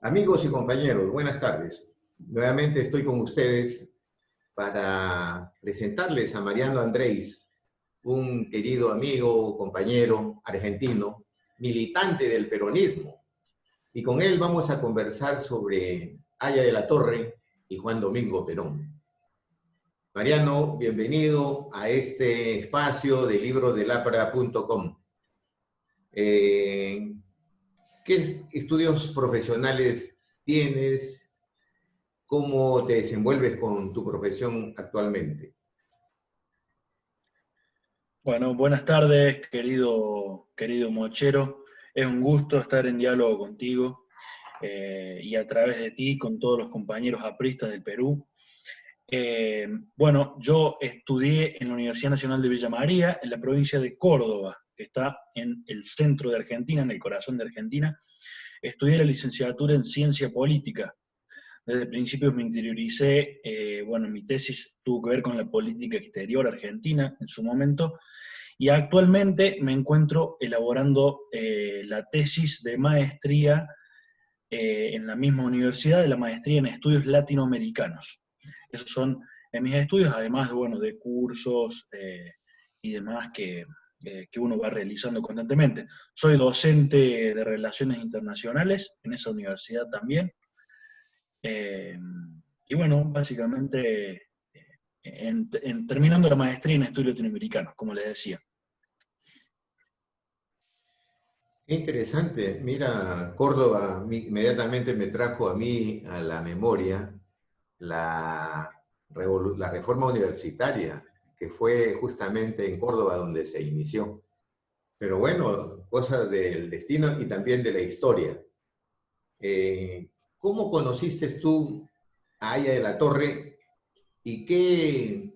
Amigos y compañeros, buenas tardes. Nuevamente estoy con ustedes para presentarles a Mariano Andrés, un querido amigo, compañero argentino, militante del peronismo. Y con él vamos a conversar sobre Haya de la Torre y Juan Domingo Perón. Mariano, bienvenido a este espacio de librodelapra.com. Eh, ¿Qué estudios profesionales tienes? ¿Cómo te desenvuelves con tu profesión actualmente? Bueno, buenas tardes, querido Mochero. Es un gusto estar en diálogo contigo y a través de ti con todos los compañeros apristas del Perú. Bueno, yo estudié en la Universidad Nacional de Villa María, en la provincia de Córdoba, que está en el centro de Argentina, en el corazón de Argentina. Estudié la licenciatura en Ciencia Política. Desde principios me interioricé, bueno, mi tesis tuvo que ver con la política exterior argentina en su momento, y actualmente me encuentro elaborando la tesis de maestría en la misma universidad, de la maestría en estudios latinoamericanos. Esos son mis estudios, además bueno, de cursos y demás que uno va realizando constantemente. Soy docente de Relaciones Internacionales en esa universidad también. Eh, y bueno, básicamente terminando la maestría en estudios latinoamericanos, como les decía. Qué interesante. Mira, Córdoba inmediatamente me trajo a mí a la memoria la, la reforma universitaria, que fue justamente en Córdoba donde se inició. Pero bueno, cosas del destino y también de la historia. ¿Cómo conociste tú a Haya de la Torre y qué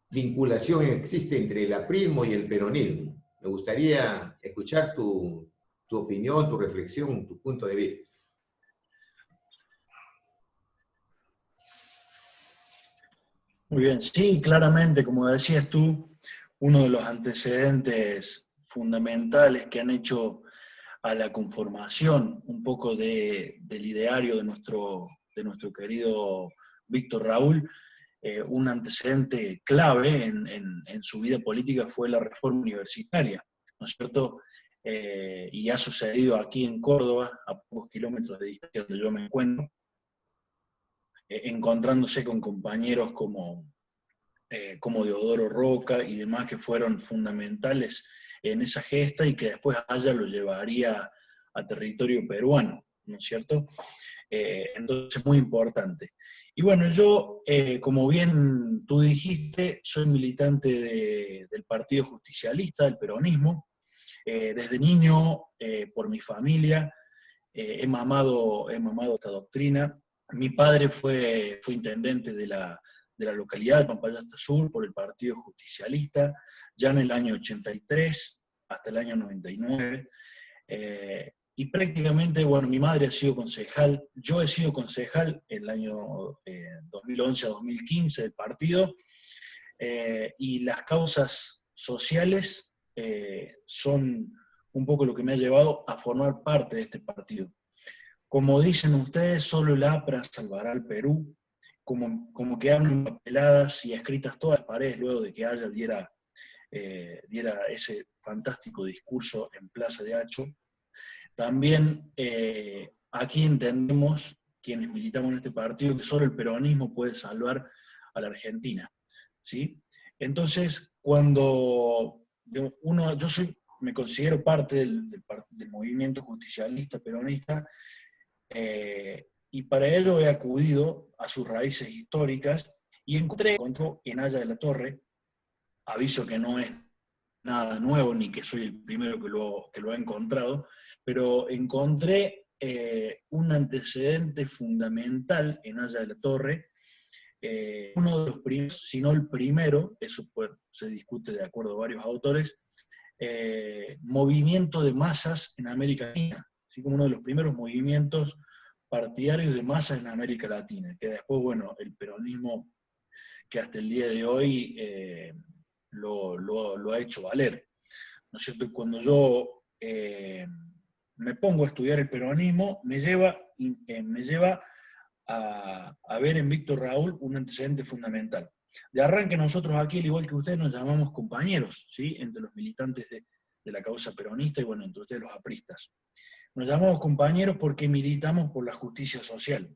vinculación existe entre el aprismo y el peronismo? Me gustaría escuchar tu opinión, tu reflexión, tu punto de vista. Muy bien, sí, claramente, como decías tú, uno de los antecedentes fundamentales que han hecho a la conformación un poco del ideario de nuestro querido Víctor Raúl, un antecedente clave en su vida política fue la reforma universitaria, ¿no es cierto? Y ha sucedido aquí en Córdoba, a pocos kilómetros de distancia donde yo me encuentro, encontrándose con compañeros como Deodoro Roca y demás que fueron fundamentales en esa gesta y que después Haya lo llevaría a territorio peruano, ¿no es cierto? Entonces, muy importante. Y bueno, yo, como bien tú dijiste, soy militante del Partido Justicialista, del peronismo. Desde niño, por mi familia, he mamado esta doctrina. Mi padre fue intendente de la localidad de Pampayasta Sur por el Partido Justicialista, ya en el año 83 hasta el año 99. Y prácticamente, bueno, mi madre ha sido concejal, yo he sido concejal en el año 2011 a 2015 del partido, y las causas sociales son un poco lo que me ha llevado a formar parte de este partido. Como dicen ustedes, solo el APRA salvará al Perú, como quedaron empapeladas y escritas todas las paredes luego de que Haya diera ese fantástico discurso en Plaza de Hacho. También aquí entendemos, quienes militamos en este partido, que solo el peronismo puede salvar a la Argentina, ¿sí? Entonces, cuando me considero parte del movimiento justicialista peronista, y para ello he acudido a sus raíces históricas y encontró en Haya de la Torre, aviso que no es nada nuevo ni que soy el primero que lo ha encontrado, pero encontré un antecedente fundamental en Haya de la Torre, uno de los primeros, si no el primero, eso se discute de acuerdo a varios autores, movimiento de masas en América Latina, así como uno de los primeros movimientos partidarios de masas en América Latina, que después, bueno, el peronismo que hasta el día de hoy lo ha hecho valer, ¿no es cierto? Cuando yo me pongo a estudiar el peronismo, me lleva a ver en Víctor Raúl un antecedente fundamental. De arranque nosotros aquí, al igual que ustedes, nos llamamos compañeros, ¿sí? Entre los militantes de la causa peronista y bueno, entre ustedes los apristas. Nos llamamos compañeros porque militamos por la justicia social.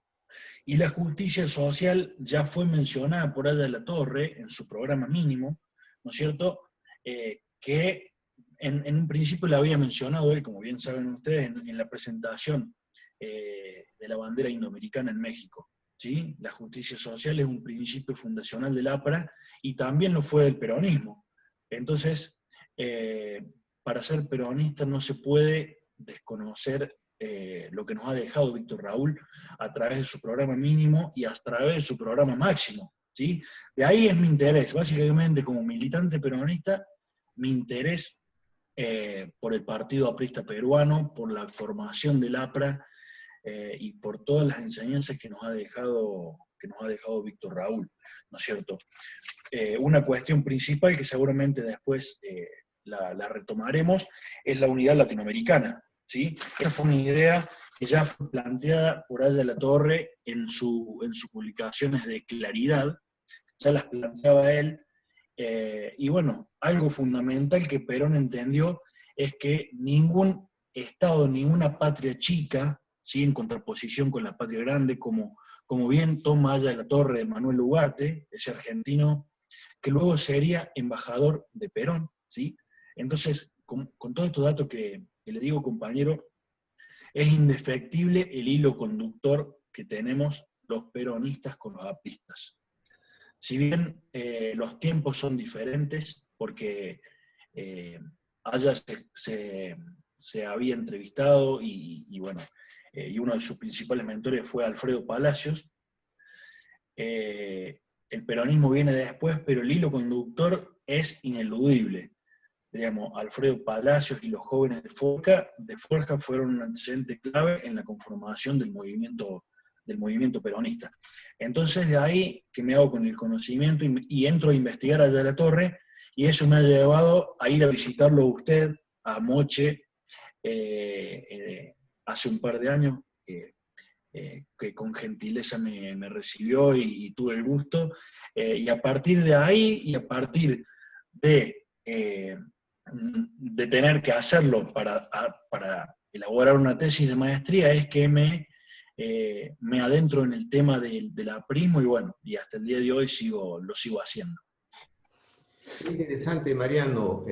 Y la justicia social ya fue mencionada por Aya de la Torre en su programa mínimo, ¿no es cierto? Que en un principio la había mencionado él, como bien saben ustedes, en la presentación de la bandera indoamericana en México. ¿Sí? La justicia social es un principio fundacional del APRA y también lo fue del peronismo. Entonces, para ser peronista no se puede desconocer lo que nos ha dejado Víctor Raúl a través de su programa mínimo y a través de su programa máximo. ¿Sí? De ahí es mi interés, básicamente como militante peronista, mi interés por el Partido Aprista Peruano, por la formación del APRA, y por todas las enseñanzas que nos ha dejado Víctor Raúl, ¿no es cierto? Una cuestión principal que seguramente después la retomaremos es la unidad latinoamericana, ¿sí? Esta fue una idea que ya fue planteada por Aya de la Torre en sus publicaciones de Claridad, ya las planteaba él, y bueno, algo fundamental que Perón entendió es que ningún Estado, ninguna patria chica, ¿sí? En contraposición con la patria grande, como bien toma Aya de la Torre de Manuel Ugarte, ese argentino, que luego sería embajador de Perón, ¿sí? Entonces, con todos estos datos que le digo, compañero, es indefectible el hilo conductor que tenemos los peronistas con los apristas. Si bien los tiempos son diferentes, porque Aya se había entrevistado y bueno, y uno de sus principales mentores fue Alfredo Palacios. El peronismo viene después, pero el hilo conductor es ineludible. Digamos, Alfredo Palacios y los jóvenes de Forja fueron un antecedente clave en la conformación del movimiento peronista. Entonces de ahí que me hago con el conocimiento y entro a investigar allá de la Torre, y eso me ha llevado a ir a visitarlo a usted, a Moche, hace un par de años, que con gentileza me recibió y tuve el gusto, y a partir de ahí, y a partir de tener que hacerlo para elaborar una tesis de maestría, es que me adentro en el tema del aprismo, y bueno, y hasta el día de hoy lo sigo haciendo. Interesante, Mariano,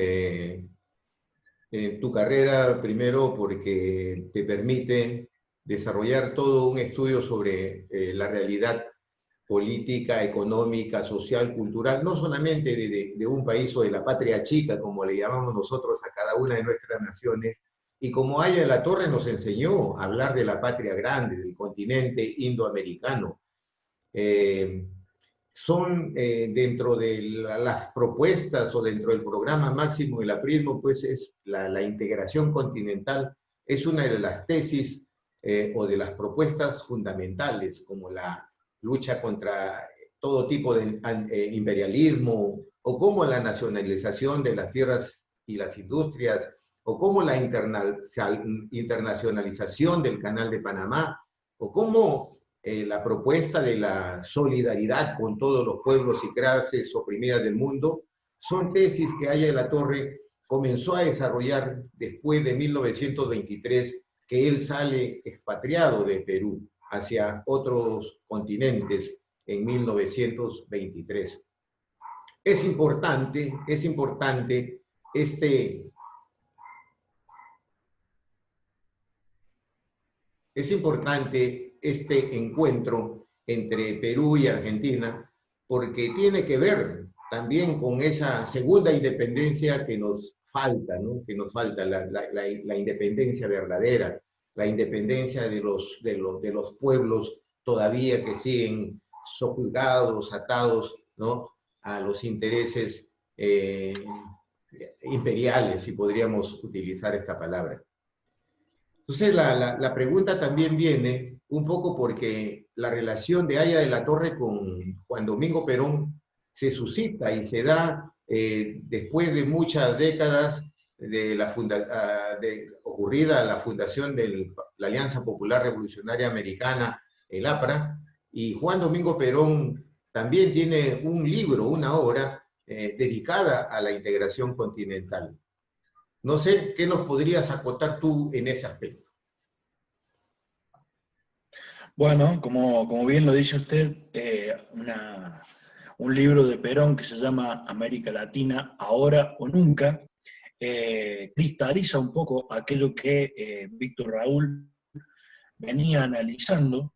tu carrera, primero porque te permite desarrollar todo un estudio sobre la realidad política, económica, social, cultural, no solamente de un país o de la patria chica, como le llamamos nosotros a cada una de nuestras naciones, y como Aya de la Torre nos enseñó a hablar de la patria grande, del continente indoamericano. Son dentro de las propuestas o dentro del programa máximo del aprismo, pues es la integración continental, es una de las tesis o de las propuestas fundamentales, como la lucha contra todo tipo de imperialismo, o como la nacionalización de las tierras y las industrias, o como la internacionalización del Canal de Panamá, o como la propuesta de la solidaridad con todos los pueblos y clases oprimidas del mundo, son tesis que Aya de la Torre comenzó a desarrollar después de 1923, que él sale expatriado de Perú hacia otros continentes en 1923. Es importante este encuentro entre Perú y Argentina, porque tiene que ver también con esa segunda independencia que nos falta, ¿no? Que nos falta la independencia verdadera, la independencia de los pueblos todavía que siguen sojuzgados, atados, ¿no? A los intereses imperiales, si podríamos utilizar esta palabra. Entonces la pregunta también viene un poco porque la relación de Aya de la Torre con Juan Domingo Perón se suscita y se da después de muchas décadas de ocurrida la fundación de la Alianza Popular Revolucionaria Americana, el APRA, y Juan Domingo Perón también tiene un libro, una obra dedicada a la integración continental. No sé, ¿qué nos podrías acotar tú en ese aspecto? Bueno, como bien lo dice usted, un libro de Perón que se llama América Latina, ahora o nunca, cristaliza un poco aquello que Víctor Raúl venía analizando,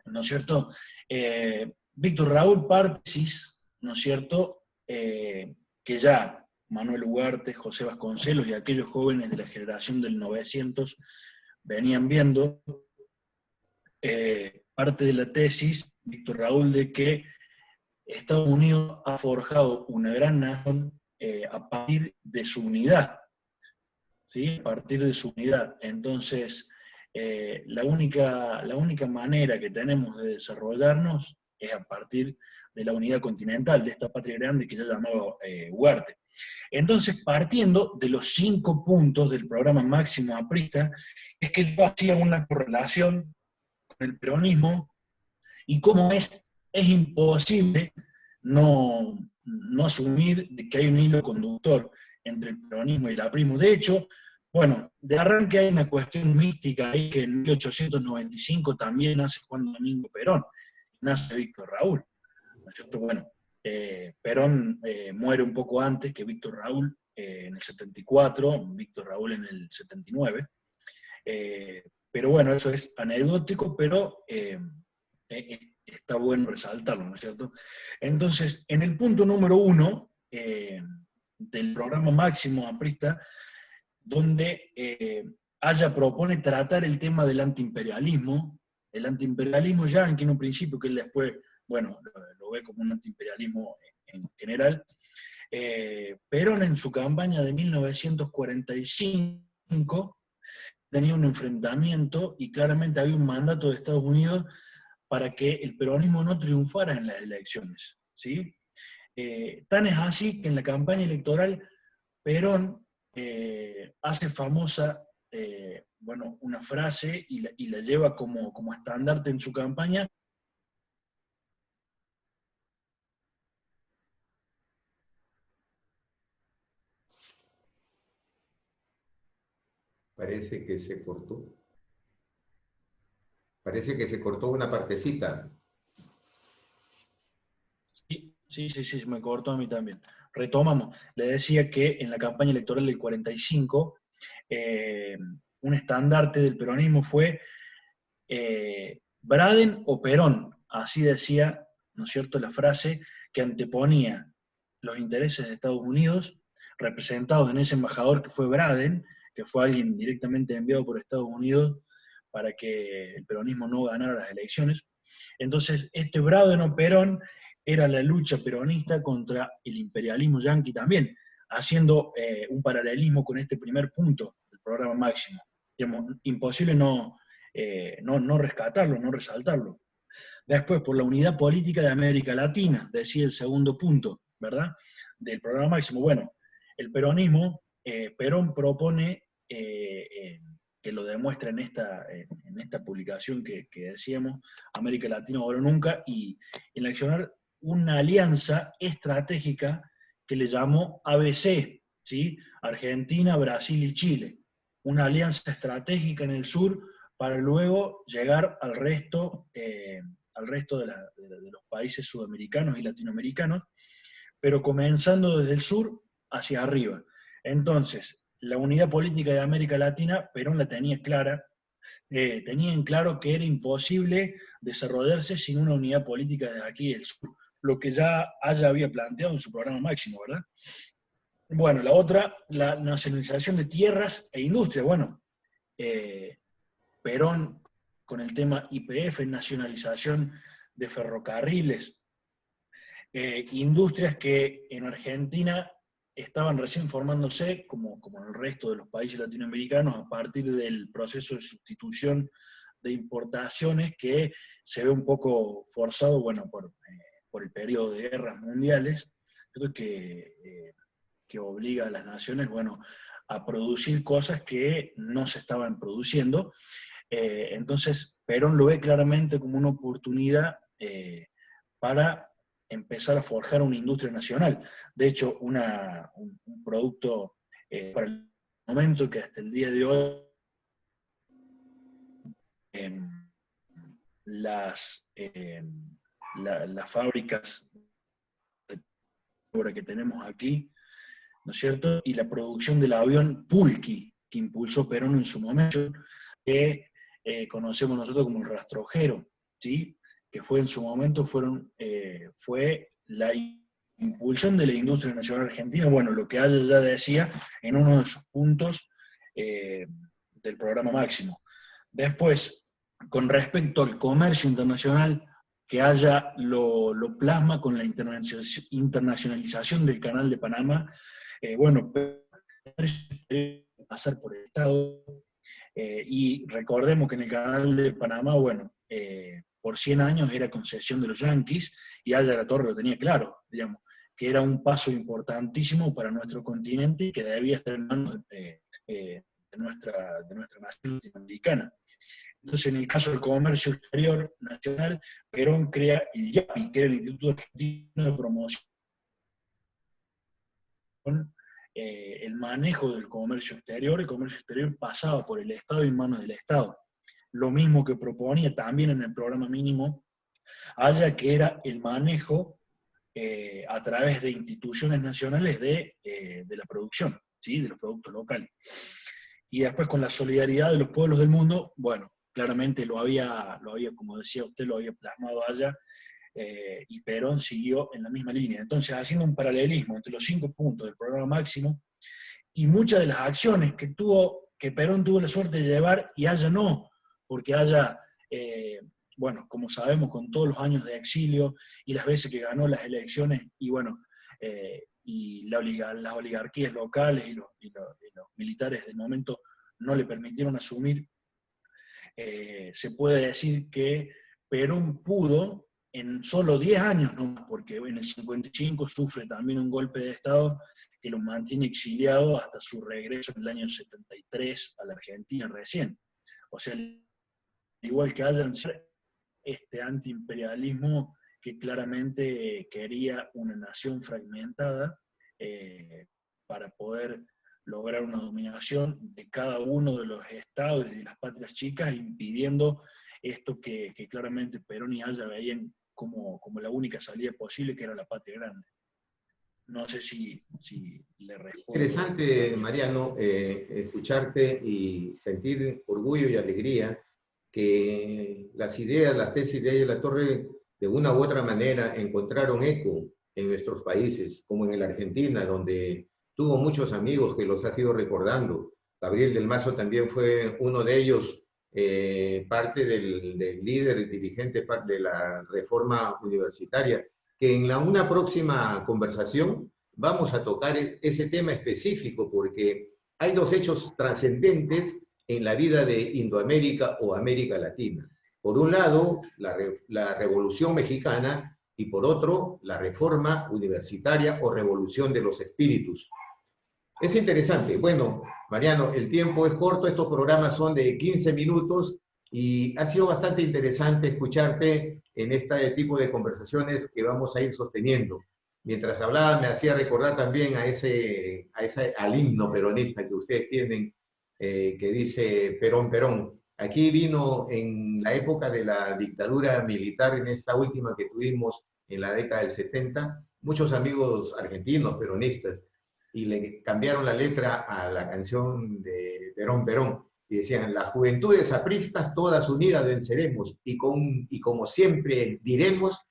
¿no es cierto? Víctor Raúl Partis, ¿no es cierto? Que ya Manuel Ugarte, José Vasconcelos y aquellos jóvenes de la generación del 900 venían viendo, parte de la tesis, Víctor Raúl, de que Estados Unidos ha forjado una gran nación a partir de su unidad, ¿sí? A partir de su unidad. Entonces, la única manera que tenemos de desarrollarnos es a partir de la unidad continental, de esta patria grande que ya llamaba Ugarte. Entonces, partiendo de los 5 puntos del programa Máximo Aprista, es que yo hacía una correlación con el peronismo y cómo es imposible no asumir de que hay un hilo conductor entre el peronismo y el aprismo. De hecho, bueno, de arranque hay una cuestión mística ahí que en 1895 también nace Juan Domingo Perón, nace Víctor Raúl, ¿no es cierto? Bueno, Perón muere un poco antes que Víctor Raúl, en el 74, Víctor Raúl en el 79, pero bueno, eso es anecdótico, pero está bueno resaltarlo, ¿no es cierto? Entonces, en el punto número 1 del programa Máximo Aprista, donde Haya propone tratar el tema del antiimperialismo, el antiimperialismo yanqui en un principio, que él después, bueno, lo ve como un antiimperialismo en general. Perón en su campaña de 1945 tenía un enfrentamiento y claramente había un mandato de Estados Unidos para que el peronismo no triunfara en las elecciones, ¿sí? Tan es así que en la campaña electoral Perón hace famosa bueno, una frase y la lleva como estandarte en su campaña. Parece que se cortó. Parece que se cortó una partecita. Sí, me cortó a mí también. Retomamos. Le decía que en la campaña electoral del 45, un estandarte del peronismo fue Braden o Perón, así decía, ¿no es cierto?, la frase que anteponía los intereses de Estados Unidos, representados en ese embajador que fue Braden, que fue alguien directamente enviado por Estados Unidos para que el peronismo no ganara las elecciones. Entonces, este Braden o Perón era la lucha peronista contra el imperialismo yanqui también, haciendo un paralelismo con este primer punto del programa Máximo. Digamos, imposible no rescatarlo, no resaltarlo. Después, por la unidad política de América Latina, decía el segundo punto, ¿verdad?, del programa Máximo. Bueno, el peronismo, Perón propone, que lo demuestra en esta publicación que decíamos, América Latina ahora o nunca, y en accionar una alianza estratégica que le llamó ABC, ¿sí? Argentina, Brasil y Chile. Una alianza estratégica en el sur para luego llegar al resto de los países sudamericanos y latinoamericanos, pero comenzando desde el sur hacia arriba. Entonces, la unidad política de América Latina, Perón la tenía clara, tenía en claro que era imposible desarrollarse sin una unidad política desde aquí del sur, lo que ya había planteado en su programa Máximo, ¿verdad? Bueno, la otra, la nacionalización de tierras e industrias. Bueno, Perón con el tema YPF, nacionalización de ferrocarriles, industrias que en Argentina estaban recién formándose, como en el resto de los países latinoamericanos, a partir del proceso de sustitución de importaciones que se ve un poco forzado, bueno, por el periodo de guerras mundiales, que obliga a las naciones, bueno, a producir cosas que no se estaban produciendo. Entonces, Perón lo ve claramente como una oportunidad para empezar a forjar una industria nacional. De hecho, un producto para el momento que hasta el día de hoy las fábricas que tenemos aquí, ¿no es cierto? Y la producción del avión Pulqui, que impulsó Perón en su momento, que conocemos nosotros como el rastrojero, ¿sí? Que fue en su momento, fue la impulsión de la industria nacional argentina, bueno, lo que Haya ya decía en uno de sus puntos del programa Máximo. Después, con respecto al comercio internacional, que Haya lo plasma con la internacionalización del Canal de Panamá, bueno, pasar por el Estado, y recordemos que en el Canal de Panamá, bueno, por 100 años era concesión de los yanquis, y Haya La Torre lo tenía claro, digamos, que era un paso importantísimo para nuestro continente y que debía estar en manos de nuestra nación latinoamericana. Entonces, en el caso del comercio exterior nacional, Perón crea el IAPI, que era el Instituto Argentino de Promoción, el manejo del comercio exterior. El comercio exterior pasaba por el Estado y en manos del Estado. Lo mismo que proponía también en el programa mínimo Haya, que era el manejo a través de instituciones nacionales de la producción, ¿sí? De los productos locales. Y después, con la solidaridad de los pueblos del mundo, bueno, claramente lo había, como decía usted, lo había plasmado Haya, y Perón siguió en la misma línea. Entonces, haciendo un paralelismo entre los 5 puntos del programa Máximo y muchas de las acciones que Perón tuvo la suerte de llevar y Haya no, porque Haya, bueno, como sabemos, con todos los años de exilio y las veces que ganó las elecciones, y bueno, y las oligarquías locales y los militares del momento no le permitieron asumir, se puede decir que Perón pudo, en solo 10 años, ¿no? Porque en el 55 sufre también un golpe de Estado que lo mantiene exiliado hasta su regreso en el año 73 a la Argentina recién. O sea, igual que Hayan, este antiimperialismo que claramente quería una nación fragmentada para poder lograr una dominación de cada uno de los estados y de las patrias chicas, impidiendo esto que claramente Perón y Haya veían como la única salida posible, que era la patria grande. No sé si le respondo. Interesante, Mariano, escucharte y sentir orgullo y alegría que las ideas, las tesis de Haya La Torre, de una u otra manera encontraron eco en nuestros países, como en la Argentina, donde tuvo muchos amigos que los ha ido recordando. Gabriel del Mazo también fue uno de ellos, parte del líder y dirigente parte de la reforma universitaria, que en una próxima conversación vamos a tocar ese tema específico, porque hay 2 hechos trascendentes en la vida de Indoamérica o América Latina. Por un lado, la Revolución Mexicana, y por otro, la reforma universitaria o revolución de los espíritus. Es interesante. Bueno, Mariano, el tiempo es corto, estos programas son de 15 minutos y ha sido bastante interesante escucharte en este tipo de conversaciones que vamos a ir sosteniendo. Mientras hablaba me hacía recordar también al himno peronista que ustedes tienen, que dice Perón, Perón. Aquí vino en la época de la dictadura militar, en esta última que tuvimos en la década del 70, muchos amigos argentinos peronistas, y le cambiaron la letra a la canción de Perón, Perón, y decían, las juventudes apristas todas unidas venceremos, y como siempre diremos,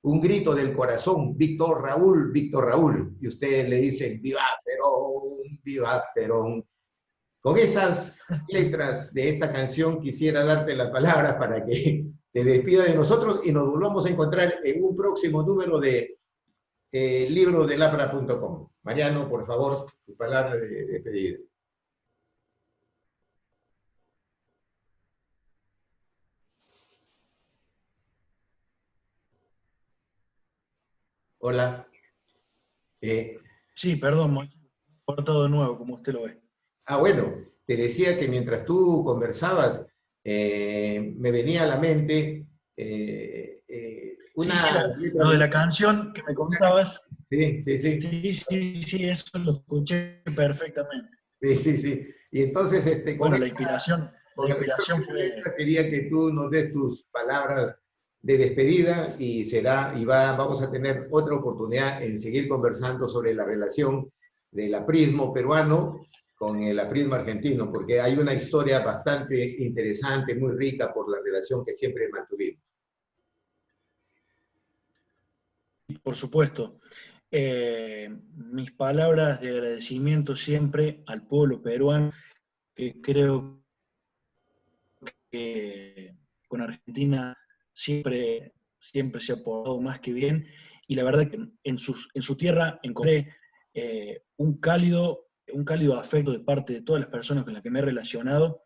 un grito del corazón, Víctor Raúl, Víctor Raúl, y ustedes le dicen, viva Perón, viva Perón. Con esas letras de esta canción quisiera darte la palabra para que te despida de nosotros y nos volvamos a encontrar en un próximo número de librodelabra.com. Mariano, por favor, tu palabra de despedida. Hola. Sí, perdón, cortado de nuevo, como usted lo ve. Bueno, te decía que mientras tú conversabas, me venía a la mente Sí, una sí, letra lo de de la canción que me contabas, sí, sí, sí, sí, sí, sí, eso lo escuché perfectamente. sí, sí, sí. Y entonces, Bueno, con la el lector inspiración de tu fue, letra quería que tú nos des tus palabras de despedida vamos a tener otra oportunidad en seguir conversando sobre la relación del aprismo peruano con el aprismo argentino, porque hay una historia bastante interesante, muy rica por la relación que siempre mantuvimos. por supuesto, mis palabras de agradecimiento siempre al pueblo peruano, que creo que con Argentina siempre se ha portado más que bien, y la verdad que en su tierra encontré un cálido afecto de parte de todas las personas con las que me he relacionado,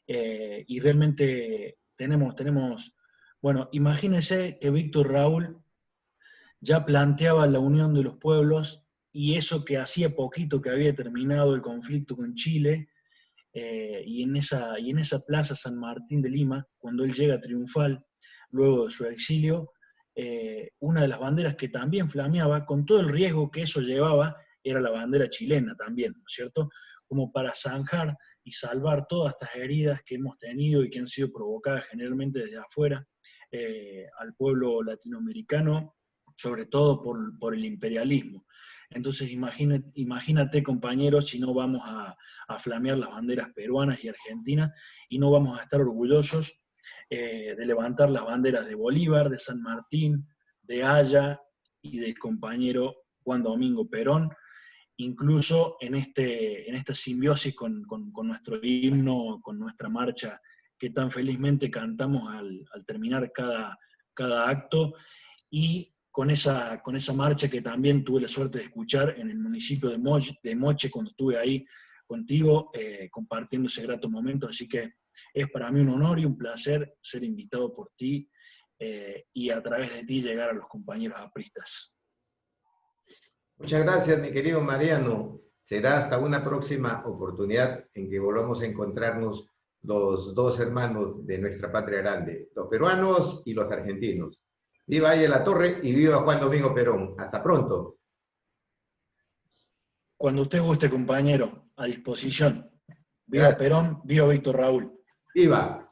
y realmente bueno, imagínense que Víctor Raúl ya planteaba la unión de los pueblos, y eso que hacía poquito que había terminado el conflicto con Chile, y en esa plaza San Martín de Lima, cuando él llega triunfal, luego de su exilio, una de las banderas que también flameaba, con todo el riesgo que eso llevaba, era la bandera chilena también, ¿no es cierto? Como para zanjar y salvar todas estas heridas que hemos tenido y que han sido provocadas generalmente desde afuera, al pueblo latinoamericano, sobre todo por el imperialismo. Entonces imagínate, compañeros, si no vamos a flamear las banderas peruanas y argentinas, y no vamos a estar orgullosos de levantar las banderas de Bolívar, de San Martín, de Haya y del compañero Juan Domingo Perón, incluso en esta simbiosis con nuestro himno, con nuestra marcha que tan felizmente cantamos al terminar cada acto, y con esa marcha que también tuve la suerte de escuchar en el municipio de Moche cuando estuve ahí contigo, compartiendo ese grato momento. Así que es para mí un honor y un placer ser invitado por ti, y a través de ti llegar a los compañeros apristas. Muchas gracias, mi querido Mariano. Será hasta una próxima oportunidad en que volvamos a encontrarnos los dos hermanos de nuestra patria grande, los peruanos y los argentinos. Viva Aya La Torre y viva Juan Domingo Perón. Hasta pronto. Cuando usted guste, compañero, a disposición. Viva Gracias. Perón, viva Víctor Raúl. Viva.